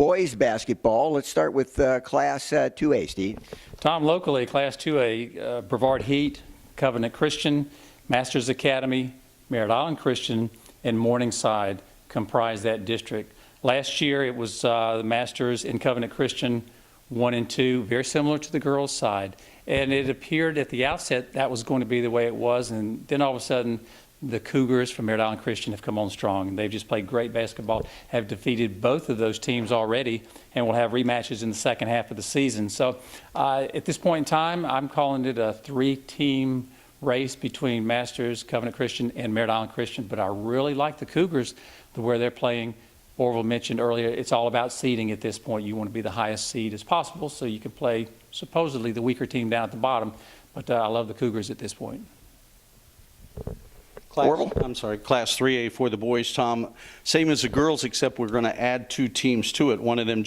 boys basketball. Let's start with Class 2A, Steve. Tom, locally, Class 2A, Brevard Heat, Covenant Christian, Masters Academy, Merritt Island Christian, and Morningside comprise that district. Last year, it was the Masters and Covenant Christian 1 and 2, very similar to the girls' side. And it appeared at the outset that was going to be the way it was, and then all of a sudden, the Cougars from Merritt Island Christian have come on strong, and they've just played great basketball, have defeated both of those teams already, and will have rematches in the second half of the season. So at this point in time, I'm calling it a 3-team race between Masters, Covenant Christian, and Merritt Island Christian, but I really like the Cougars, where they're playing. Orville mentioned earlier, it's all about seeding at this point. You want to be the highest seed as possible so you can play supposedly the weaker team down at the bottom, but I love the Cougars at this point. Class 3A for the boys, Tom. Same as the girls, except we're going to add 2 teams to it. One of them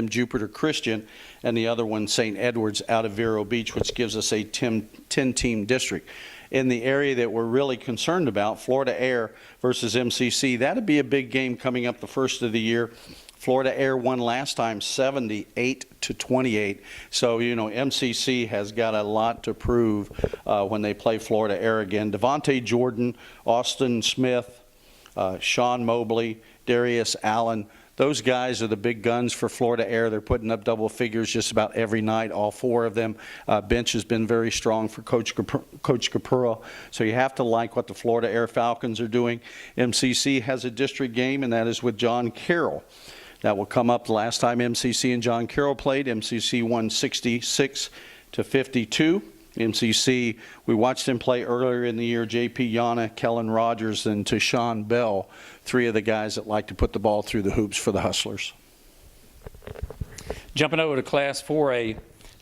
Jupiter Christian, and the other one St. Edward's out of Vero Beach, which gives us a 10-team district. In the area that we're really concerned about, Florida Air versus MCC, that'd be a big game coming up the first of the year. Florida Air won last time 78-28. So, you know, MCC has got a lot to prove when they play Florida Air again. Devontae Jordan, Austin Smith, Sean Mobley, Darius Allen, those guys are the big guns for Florida Air. They're putting up double figures just about every night, all 4 of them. Bench has been very strong for Coach Capurro. So you have to like what the Florida Air Falcons are doing. MCC has a district game, and that is with John Carroll. That will come up the last time MCC and John Carroll played. MCC won 66-52. MCC, we watched them play earlier in the year. J.P. Yana, Kellen Rogers, and Tashawn Bell, 3 of the guys that like to put the ball through the hoops for the Hustlers. Jumping over to Class 4A,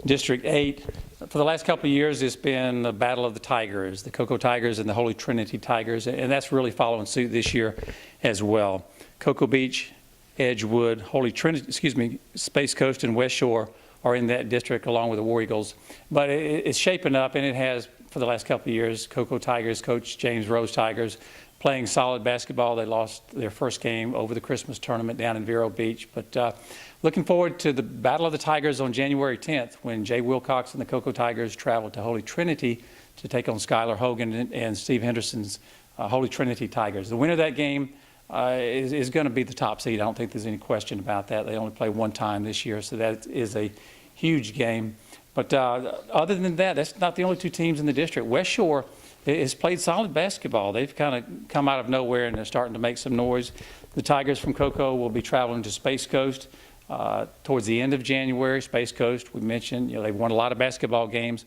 District 8. For the last couple of years, it's been the battle of the Tigers, the Cocoa Tigers and the Holy Trinity Tigers, and that's really following suit this year as well. Cocoa Beach, Edgewood, Holy Trinity, Space Coast, and West Shore are in that district along with the War Eagles. But it's shaping up, and it has for the last couple of years. Cocoa Tigers, Coach James Rose Tigers, playing solid basketball. They lost their first game over the Christmas tournament down in Vero Beach. But looking forward to the Battle of the Tigers on January 10th when Jay Wilcox and the Cocoa Tigers travel to Holy Trinity to take on Skylar Hogan and Steve Henderson's Holy Trinity Tigers. The winner of that game is going to be the top seed. I don't think there's any question about that. They only play 1 time this year, so that is a huge game. But other than that, that's not the only 2 teams in the district. West Shore has played solid basketball. They've kind of come out of nowhere and they're starting to make some noise. The Tigers from Cocoa will be traveling to Space Coast towards the end of January. Space Coast, we mentioned, you know, they've won a lot of basketball games.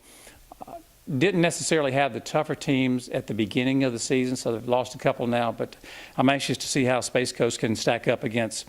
Didn't necessarily have the tougher teams at the beginning of the season, so they've lost a couple now, but I'm anxious to see how Space Coast can stack up against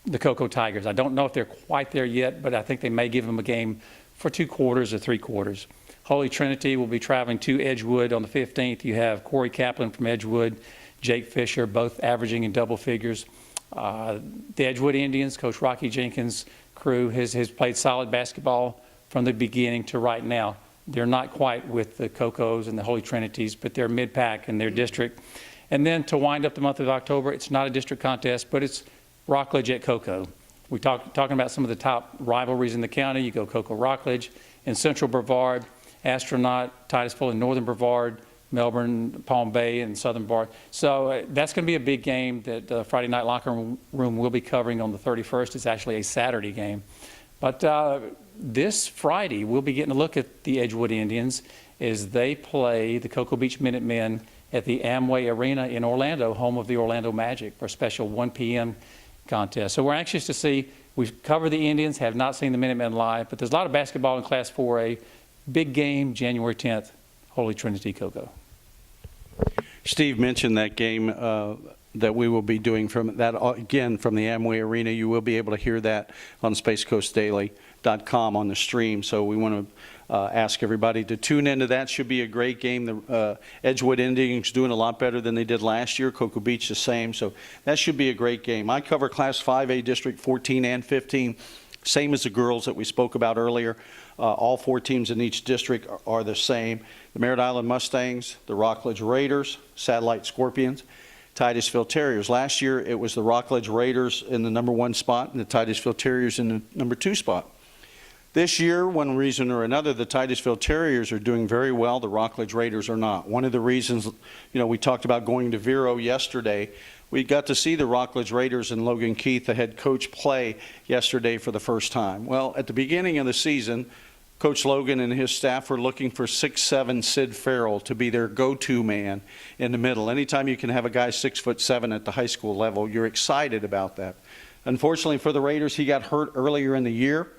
the Cocoa Tigers. I don't know if they're quite there yet, but I think they may give them a game for 2 quarters or 3 quarters. Holy Trinity will be traveling to Edgewood on the 15th. You have Corey Kaplan from Edgewood, Jake Fisher, both averaging in double figures. The Edgewood Indians, Coach Rocky Jenkins' crew, has played solid basketball from the beginning to right now. They're not quite with the Cocos and the Holy Trinities, but they're mid-pack in their district. And then to wind up the month of October, it's not a district contest, but it's Rockledge at Cocoa. We're talking about some of the top rivalries in the county. You go Cocoa Rockledge, in Central Brevard, Astronaut, Titusville, and Northern Brevard, Melbourne, Palm Bay, and Southern Brevard. So that's going to be a big game that Friday Night Locker Room will be covering on the 31st. It's actually a Saturday game. But this Friday, we'll be getting a look at the Edgewood Indians as they play the Cocoa Beach Minutemen at the Amway Arena in Orlando, home of the Orlando Magic, for a special 1 p.m. contest. So we're anxious to see. We've covered the Indians, have not seen the Minutemen live, but there's a lot of basketball in Class 4A. Big game, January 10th, Holy Trinity Cocoa. Steve mentioned that game that we will be doing from that again from the Amway Arena. You will be able to hear that on SpaceCoastDaily.com on the stream. So we want to ask everybody to tune into that. Should be a great game. The Edgewood Indians doing a lot better than they did last year. Cocoa Beach the same. So that should be a great game. I cover Class 5A District 14 and 15. Same as the girls that we spoke about earlier. All 4 teams in each district are the same. The Merritt Island Mustangs, the Rockledge Raiders, Satellite Scorpions, Titusville Terriers. Last year, it was the Rockledge Raiders in the number 1 spot and the Titusville Terriers in the number 2 spot. This year, one reason or another, the Titusville Terriers are doing very well. The Rockledge Raiders are not. One of the reasons, we talked about going to Vero yesterday. We got to see the Rockledge Raiders and Logan Keith, the head coach, play yesterday for the first time. Well, at the beginning of the season, Coach Logan and his staff were looking for 6'7" Sid Farrell to be their go-to man in the middle. Anytime you can have a guy 6'7" at the high school level, you're excited about that. Unfortunately for the Raiders, he got hurt earlier in the year.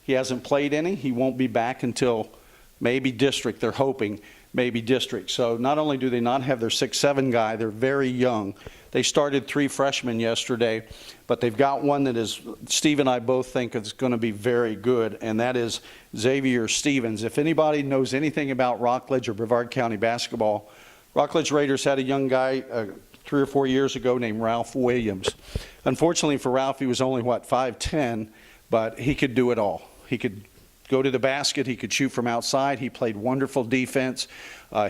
He hasn't played any. He won't be back until maybe district. They're hoping maybe district. So not only do they not have their 6'7" guy, they're very young. They started 3 freshmen yesterday, but they've got one that is, Steve and I both think is going to be very good, and that is Xavier Stevens. If anybody knows anything about Rockledge or Brevard County basketball, Rockledge Raiders had a young guy 3 or 4 years ago named Ralph Williams. Unfortunately for Ralph, he was only, 5'10", but he could do it all. He could go to the basket. He could shoot from outside. He played wonderful defense.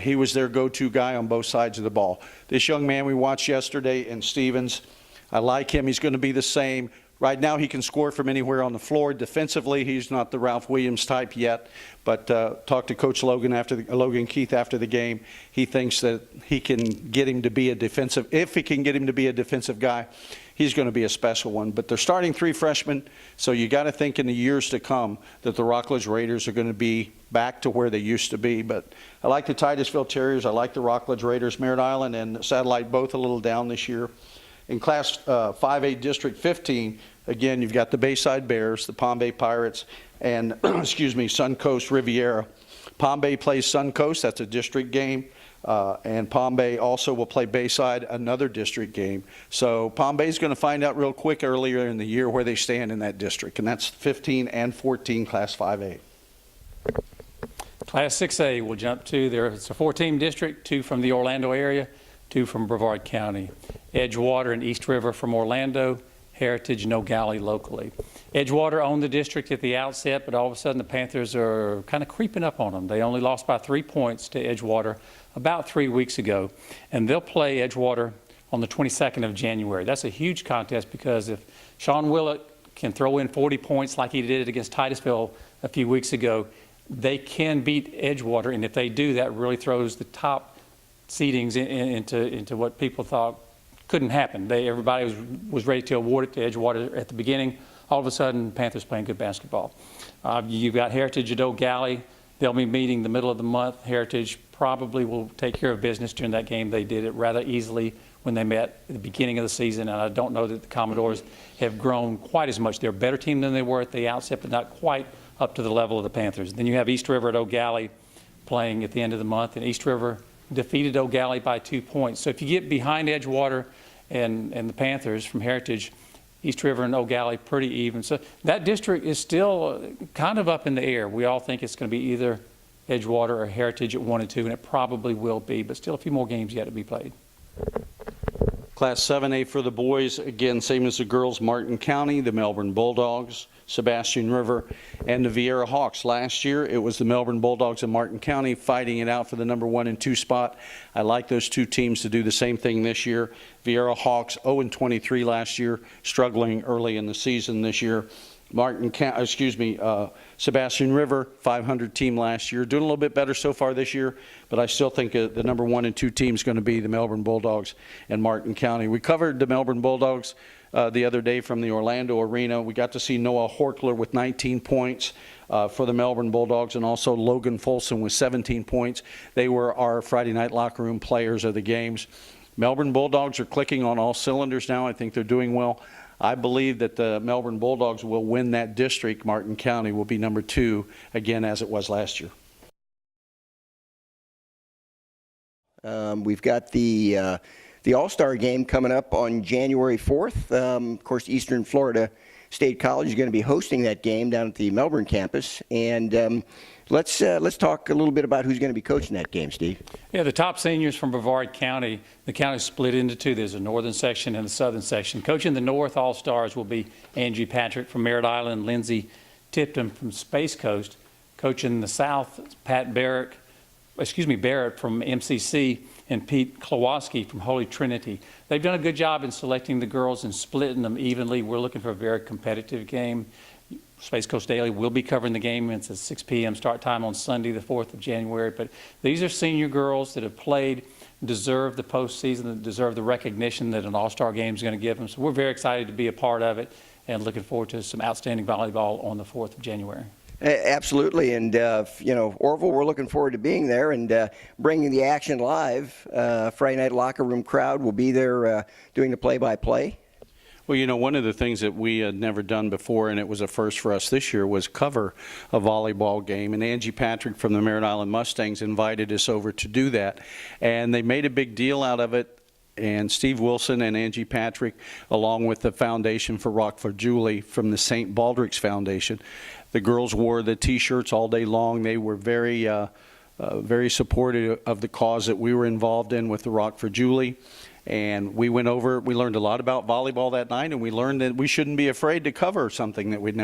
He was their go-to guy on both sides of the ball. This young man we watched yesterday in Stevens, I like him. He's going to be the same. Right now he can score from anywhere on the floor. Defensively, he's not the Ralph Williams type yet, but talked to Coach Logan Keith after the game. He thinks that he can get him to be a defensive, if he can get him to be a defensive guy, he's going to be a special one. But they're starting 3 freshmen, so you got to think in the years to come that the Rockledge Raiders are going to be back to where they used to be. But I like the Titusville Terriers. I like the Rockledge Raiders. Merritt Island and Satellite both a little down this year. In Class 5A District 15, again, you've got the Bayside Bears, the Palm Bay Pirates, and, Suncoast Riviera. Palm Bay plays Suncoast. That's a district game. And Palm Bay also will play Bayside, another district game. So Palm Bay is going to find out real quick earlier in the year where they stand in that district, and that's 15 and 14 Class 5A. Class 6A will jump to there. It's a 4-team district, 2 from the Orlando area, 2 from Brevard County. Edgewater and East River from Orlando, Heritage and O'Galley locally. Edgewater owned the district at the outset, but all of a sudden the Panthers are kind of creeping up on them. They only lost by 3 points to Edgewater about 3 weeks ago, and they'll play Edgewater on the 22nd of January. That's a huge contest because if Sean Willett can throw in 40 points like he did against Titusville a few weeks ago, they can beat Edgewater, and if they do, that really throws the top seedings into what people thought couldn't happen. Everybody was ready to award it to Edgewater at the beginning. All of a sudden, Panthers playing good basketball. You've got Heritage at O'Galley. They'll be meeting the middle of the month. Heritage probably will take care of business during that game. They did it rather easily when they met at the beginning of the season, and I don't know that the Commodores have grown quite as much. They're a better team than they were at the outset, but not quite up to the level of the Panthers. Then you have East River at O'Galley playing at the end of the month, and East River defeated O'Galley by 2 points. So if you get behind Edgewater and the Panthers from Heritage, East River and O'Galley pretty even. So that district is still kind of up in the air. We all think it's going to be either Edgewater or Heritage at 1 and 2, and it probably will be, but still a few more games yet to be played. Class 7A for the boys, again, same as the girls, Martin County, the Melbourne Bulldogs, Sebastian River, and the Viera Hawks. Last year, it was the Melbourne Bulldogs and Martin County fighting it out for the number 1 and 2 spot. I like those 2 teams to do the same thing this year. Viera Hawks 0-23 last year, struggling early in the season this year. Sebastian River, 500 team last year, doing a little bit better so far this year, but I still think the number 1 and 2 team is going to be the Melbourne Bulldogs and Martin County. We covered the Melbourne Bulldogs the other day from the Orlando Arena. We got to see Noah Horkler with 19 points for the Melbourne Bulldogs, and also Logan Folsom with 17 points. They were our Friday night locker room players of the games. Melbourne Bulldogs are clicking on all cylinders now. I think they're doing well. I believe that the Melbourne Bulldogs will win that district. Martin County will be number 2 again, as it was last year. We've got the All-Star game coming up on January 4th. Of course, Eastern Florida State College is going to be hosting that game down at the Melbourne campus. And let's talk a little bit about who's going to be coaching that game, Steve. Yeah, the top seniors from Brevard County, the county's split into 2. There's a northern section and a southern section. Coaching the North All-Stars will be Angie Patrick from Merritt Island, Lindsay Tipton from Space Coast. Coaching the South, Pat Barrick Barrett from MCC and Pete Klowoski from Holy Trinity. They've done a good job in selecting the girls and splitting them evenly. We're looking for a very competitive game. Space Coast Daily will be covering the game. It's a 6 p.m. start time on Sunday, the 4th of January. But these are senior girls that have played, deserve the postseason, that deserve the recognition that an all-star game is going to give them. So we're very excited to be a part of it and looking forward to some outstanding volleyball on the 4th of January. Absolutely, and Orville, we're looking forward to being there and bringing the action live. Friday night locker room crowd will be there doing the play-by-play. Well, one of the things that we had never done before, and it was a first for us this year, was cover a volleyball game. And Angie Patrick from the Merritt Island Mustangs invited us over to do that. And they made a big deal out of it. And Steve Wilson and Angie Patrick, along with the Foundation for Rock for Julie from the St. Baldrick's Foundation, the girls wore the T-shirts all day long. They were very supportive of the cause that we were involved in with the Rock for Julie. And we went over, we learned a lot about volleyball that night, and we learned that we shouldn't be afraid to cover something that we had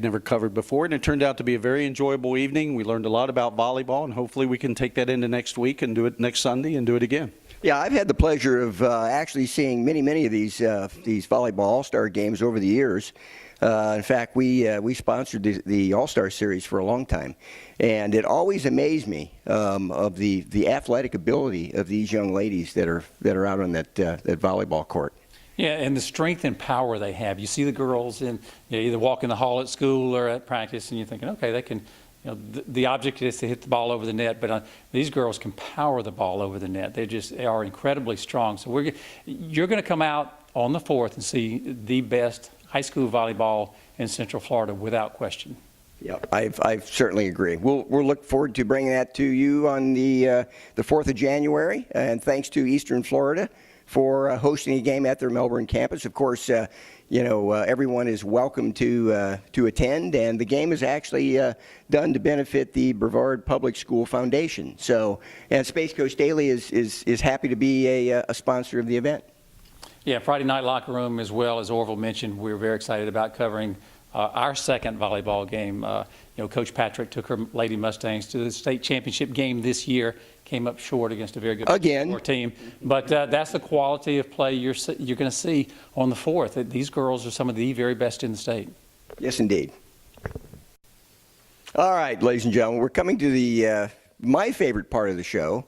never covered before. And it turned out to be a very enjoyable evening. We learned a lot about volleyball, and hopefully we can take that into next week and do it next Sunday and do it again. Yeah, I've had the pleasure of actually seeing many of these volleyball all-star games over the years. In fact, we sponsored the All-Star Series for a long time, and it always amazed me of the athletic ability of these young ladies that are out on that volleyball court. Yeah, and the strength and power they have. You see the girls either walk in the hall at school or at practice, and you're thinking, okay, they can. The object is to hit the ball over the net, but these girls can power the ball over the net. They are incredibly strong. So you're going to come out on the 4th and see the best high school volleyball in Central Florida without question. Yeah, I certainly agree. We'll look forward to bringing that to you on the 4th of January, and thanks to Eastern Florida for hosting a game at their Melbourne campus. Of course, everyone is welcome to attend, and the game is actually done to benefit the Brevard Public School Foundation. So, and Space Coast Daily is happy to be a sponsor of the event. Yeah, Friday night locker room, as well as Orville mentioned, we're very excited about covering our second volleyball game. Coach Patrick took her Lady Mustangs to the state championship game this year, came up short against a very good team. But that's the quality of play you're going to see on the 4th. These girls are some of the very best in the state. Yes, indeed. All right, ladies and gentlemen, we're coming to the my favorite part of the show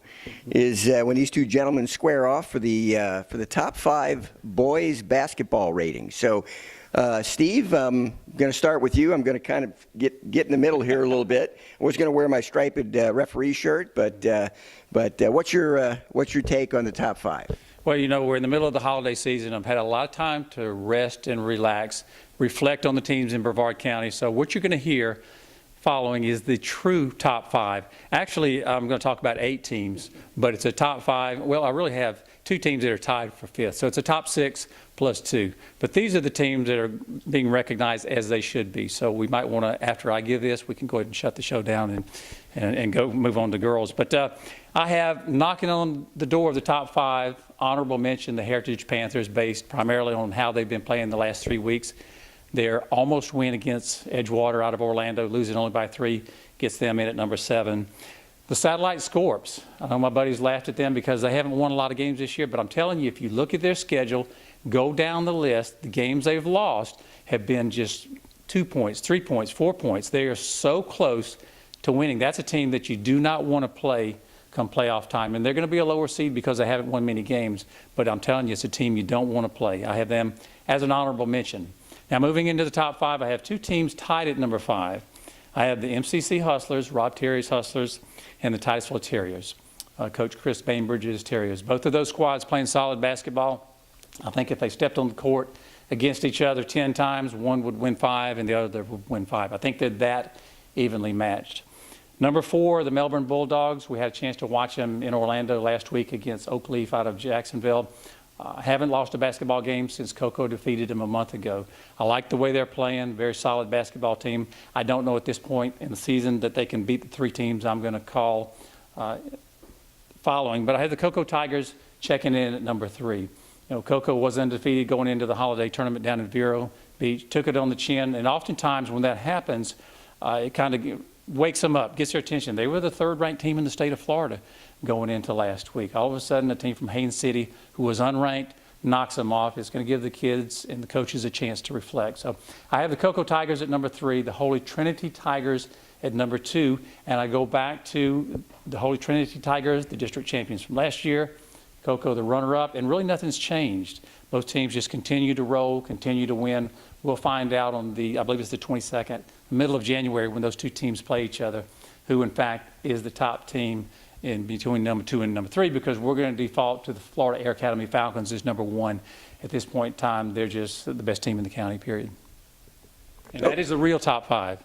is when these two gentlemen square off for the top 5 boys basketball ratings. So, Steve, I'm going to start with you. I'm going to kind of get in the middle here a little bit. I was going to wear my striped referee shirt, but what's your take on the top 5? Well, we're in the middle of the holiday season. I've had a lot of time to rest and relax, reflect on the teams in Brevard County. So what you're going to hear following is the true top 5. Actually, I'm going to talk about 8 teams, but it's a top 5. Well, I really have 2 teams that are tied for 5th. So it's a top 6 plus 2. But these are the teams that are being recognized as they should be. So we might want to, after I give this, we can go ahead and shut the show down and go move on to girls. But I have, knocking on the door of the top 5, honorable mention, the Heritage Panthers, based primarily on how they've been playing the last 3 weeks. Their almost win against Edgewater out of Orlando, losing only by 3, gets them in at number 7. The Satellite Scorps, I know my buddies laughed at them because they haven't won a lot of games this year, but I'm telling you, if you look at their schedule, go down the list, the games they've lost have been just 2 points, 3 points, 4 points. They are so close to winning. That's a team that you do not want to play come playoff time. And they're going to be a lower seed because they haven't won many games. But I'm telling you, it's a team you don't want to play. I have them as an honorable mention. Now, moving into the top 5, I have 2 teams tied at number 5. I have the MCC Hustlers, Rob Terry's Hustlers, and the Titusville Terriers, Coach Chris Bainbridge's Terriers. Both of those squads playing solid basketball. I think if they stepped on the court against each other 10 times, one would win 5 and the other would win 5. I think they're that evenly matched. Number 4, the Melbourne Bulldogs. We had a chance to watch them in Orlando last week against Oak Leaf out of Jacksonville. Haven't lost a basketball game since Coco defeated them a month ago. I like the way they're playing, very solid basketball team. I don't know at this point in the season that they can beat the 3 teams I'm going to call following, but I have the Coco Tigers checking in at number 3. Coco was undefeated going into the holiday tournament down in Vero Beach, took it on the chin, and oftentimes when that happens, it kind of wakes them up, gets their attention. They were the third-ranked team in the state of Florida going into last week. All of a sudden, a team from Haines City, who was unranked, knocks them off. It's going to give the kids and the coaches a chance to reflect. So I have the Cocoa Tigers at number 3, the Holy Trinity Tigers at number 2, and I go back to the Holy Trinity Tigers, the district champions from last year, Cocoa the runner-up, and really nothing's changed. Both teams just continue to roll, continue to win. We'll find out on I believe it's the 22nd, middle of January, when those two teams play each other, who in fact is the top team in between number 2 and number 3, because we're going to default to the Florida Air Academy Falcons as number 1 at this point in time. They're just the best team in the county, period. And that is the real top 5.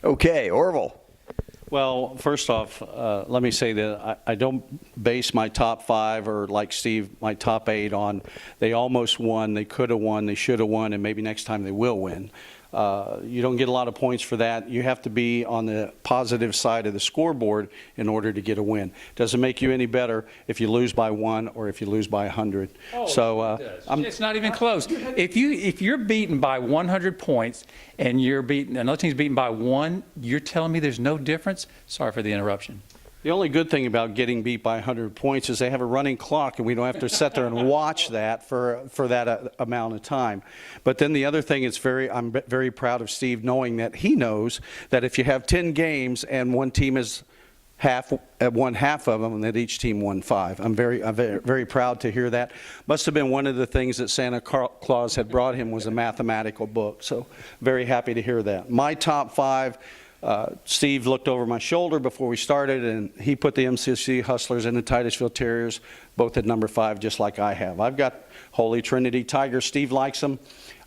Okay, Orville. Well, first off, let me say that I don't base my top 5 or, like Steve, my top 8 on they almost won, they could have won, they should have won, and maybe next time they will win. You don't get a lot of points for that. You have to be on the positive side of the scoreboard in order to get a win. Doesn't make you any better if you lose by 1 or if you lose by 100. Oh, so it's not even close. If you're beaten by 100 points and another team's beaten by 1, you're telling me there's no difference? Sorry for the interruption. The only good thing about getting beat by 100 points is they have a running clock, and we don't have to sit there and watch that for that amount of time. But then the other thing is I'm very proud of Steve, knowing that he knows that if you have 10 games and one team is won half of them, and that each team won 5. I'm very proud to hear that. Must have been one of the things that Santa Claus had brought him was a mathematical book. So very happy to hear that. My top 5. Steve looked over my shoulder before we started, and he put the MCC Hustlers and the Titusville Terriers both at number 5, just like I have. I've got Holy Trinity Tigers. Steve likes them.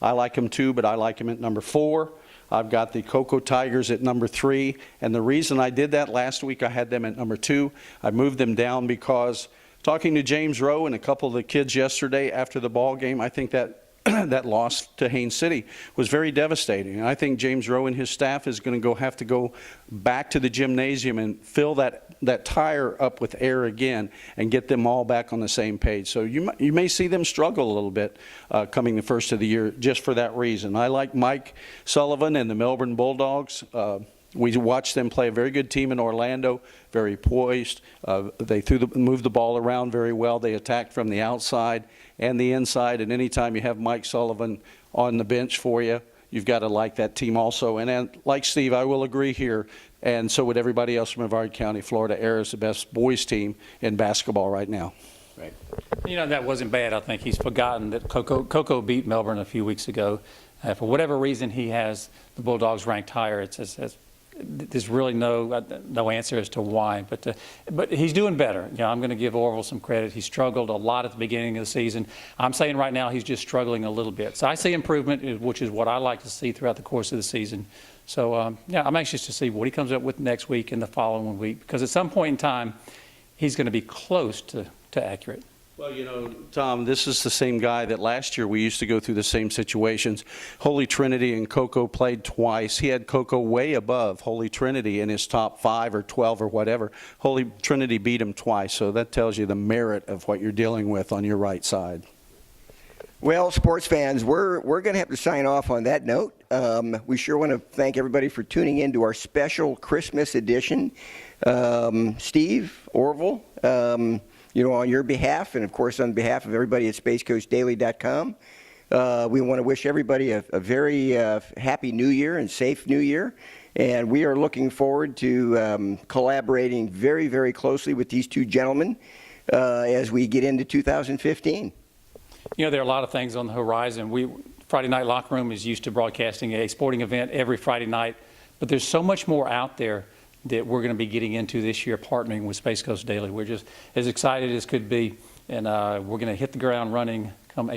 I like them too, but I like them at number 4. I've got the Cocoa Tigers at number 3, and the reason I did that last week, I had them at number 2. I moved them down because talking to James Rowe and a couple of the kids yesterday after the ball game, I think that that loss to Haines City was very devastating. And I think James Rowe and his staff is going to have to go back to the gymnasium and fill that tire up with air again and get them all back on the same page. So you may see them struggle a little bit coming the first of the year just for that reason. I like Mike Sullivan and the Melbourne Bulldogs. We watched them play a very good team in Orlando, very poised. They moved the ball around very well. They attacked from the outside and the inside, and anytime you have Mike Sullivan on the bench for you, you've got to like that team also. And like Steve, I will agree here, and so would everybody else from Brevard County, Florida. Air is the best boys team in basketball right now. Right. You know, that wasn't bad. I think he's forgotten that Cocoa beat Melbourne a few weeks ago. For whatever reason, he has the Bulldogs ranked higher. There's really no answer as to why, but he's doing better. You know, I'm going to give Orville some credit. He struggled a lot at the beginning of the season. I'm saying right now he's just struggling a little bit. So I see improvement, which is what I like to see throughout the course of the season. So yeah, I'm anxious to see what he comes up with next week and the following week, because at some point in time he's going to be close to accurate. Well, you know, Tom, this is the same guy that last year we used to go through the same situations. Holy Trinity and Cocoa played twice. He had Cocoa way above Holy Trinity in his top 5 or 12 or whatever. Holy Trinity beat him twice, so that tells you the merit of what you're dealing with on your right side. Well, sports fans, we're going to have to sign off on that note. We sure want to thank everybody for tuning in to our special Christmas edition. Steve, Orville, on your behalf, and of course on behalf of everybody at SpaceCoastDaily.com, we want to wish everybody a very happy New Year and safe New Year. And we are looking forward to collaborating very, very closely with these two gentlemen as we get into 2015. You know, there are a lot of things on the horizon. Friday Night Locker Room is used to broadcasting a sporting event every Friday night, but there's so much more out there that we're going to be getting into this year, partnering with Space Coast Daily. We're just as excited as could be, and we're going to hit the ground running come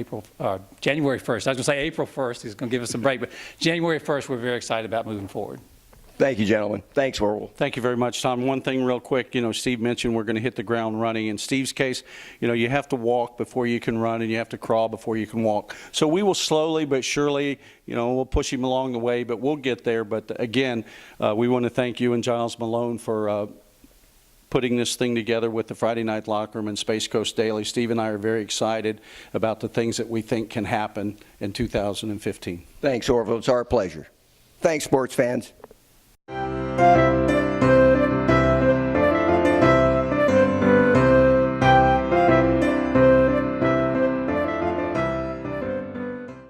January 1st. I was going to say April 1st. He's going to give us a break, but January 1st, we're very excited about moving forward. Thank you, gentlemen. Thanks, Orville. Thank you very much, Tom. One thing real quick, Steve mentioned we're going to hit the ground running. In Steve's case, you have to walk before you can run, and you have to crawl before you can walk. So we will slowly but surely, we'll push him along the way, but we'll get there. But again, we want to thank you and Giles Malone for putting this thing together with the Friday Night Locker Room and Space Coast Daily. Steve and I are very excited about the things that we think can happen in 2015. Thanks, Orville. It's our pleasure. Thanks, sports fans.